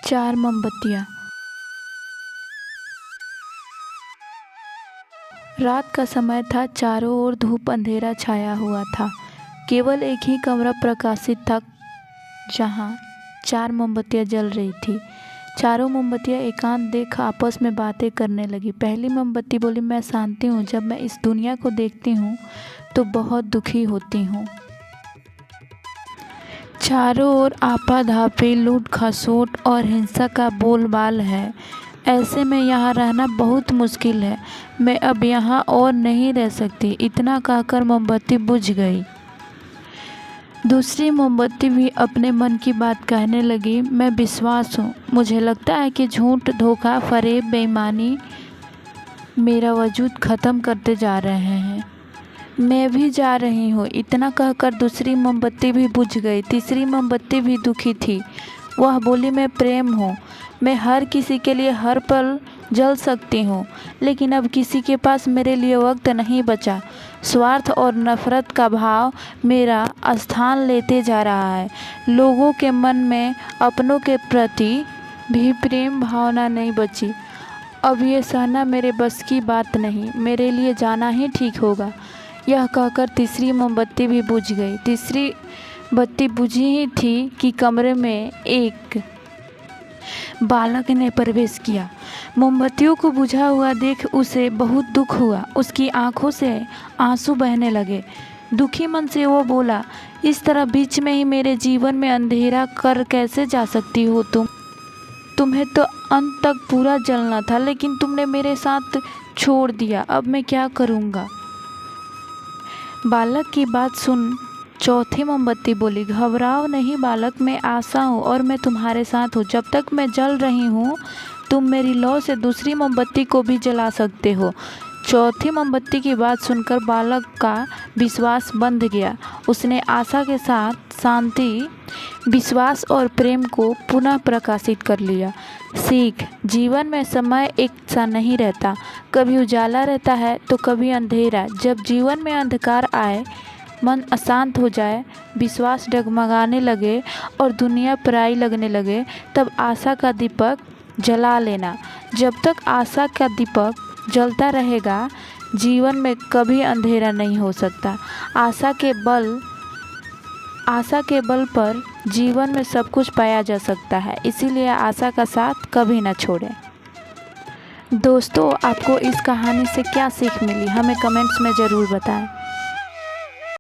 4 मोमबत्तियाँ। रात का समय था, चारों ओर धूप अंधेरा छाया हुआ था। केवल एक ही कमरा प्रकाशित था जहाँ 4 मोमबत्तियाँ जल रही थी। चारों मोमबत्तियाँ एकांत देख आपस में बातें करने लगी। पहली मोमबत्ती बोली, मैं शांति हूँ। जब मैं इस दुनिया को देखती हूँ तो बहुत दुखी होती हूँ। चारों ओर आपाधापी, लूट खसोट और हिंसा का बोलबाल है। ऐसे में यहाँ रहना बहुत मुश्किल है। मैं अब यहाँ और नहीं रह सकती। इतना कहकर मोमबत्ती बुझ गई। दूसरी मोमबत्ती भी अपने मन की बात कहने लगी, मैं विश्वास हूँ। मुझे लगता है कि झूठ, धोखा, फरेब, बेईमानी मेरा वजूद ख़त्म करते जा रहे हैं। मैं भी जा रही हूँ। इतना कहकर दूसरी मोमबत्ती भी बुझ गई। तीसरी मोमबत्ती भी दुखी थी। वह बोली, मैं प्रेम हूँ। मैं हर किसी के लिए हर पल जल सकती हूँ, लेकिन अब किसी के पास मेरे लिए वक्त नहीं बचा। स्वार्थ और नफ़रत का भाव मेरा स्थान लेते जा रहा है। लोगों के मन में अपनों के प्रति भी प्रेम भावना नहीं बची। अब ये सहना मेरे बस की बात नहीं। मेरे लिए जाना ही ठीक होगा। यह कहकर तीसरी मोमबत्ती भी बुझ गई। तीसरी बत्ती बुझी ही थी कि कमरे में एक बालक ने प्रवेश किया। मोमबत्तियों को बुझा हुआ देख उसे बहुत दुख हुआ। उसकी आंखों से आंसू बहने लगे। दुखी मन से वो बोला, इस तरह बीच में ही मेरे जीवन में अंधेरा कर कैसे जा सकती हो तुम? तुम्हें तो अंत तक पूरा जलना था, लेकिन तुमने मेरे साथ छोड़ दिया। अब मैं क्या करूँगा? बालक की बात सुन चौथी मोमबत्ती बोली, घबराओ नहीं बालक, मैं आशा हूँ और मैं तुम्हारे साथ हूँ। जब तक मैं जल रही हूँ तुम मेरी लौ से दूसरी मोमबत्ती को भी जला सकते हो। चौथी मोमबत्ती की बात सुनकर बालक का विश्वास बंध गया। उसने आशा के साथ शांति, विश्वास और प्रेम को पुनः प्रकाशित कर लिया। सीख, जीवन में समय एक सा नहीं रहता। कभी उजाला रहता है तो कभी अंधेरा। जब जीवन में अंधकार आए, मन अशांत हो जाए, विश्वास डगमगाने लगे और दुनिया पराई लगने लगे, तब आशा का दीपक जला लेना। जब तक आशा का दीपक जलता रहेगा, जीवन में कभी अंधेरा नहीं हो सकता। आशा के बल पर जीवन में सब कुछ पाया जा सकता है। इसीलिए आशा का साथ कभी न छोड़ें। दोस्तों, आपको इस कहानी से क्या सीख मिली, हमें कमेंट्स में ज़रूर बताएं।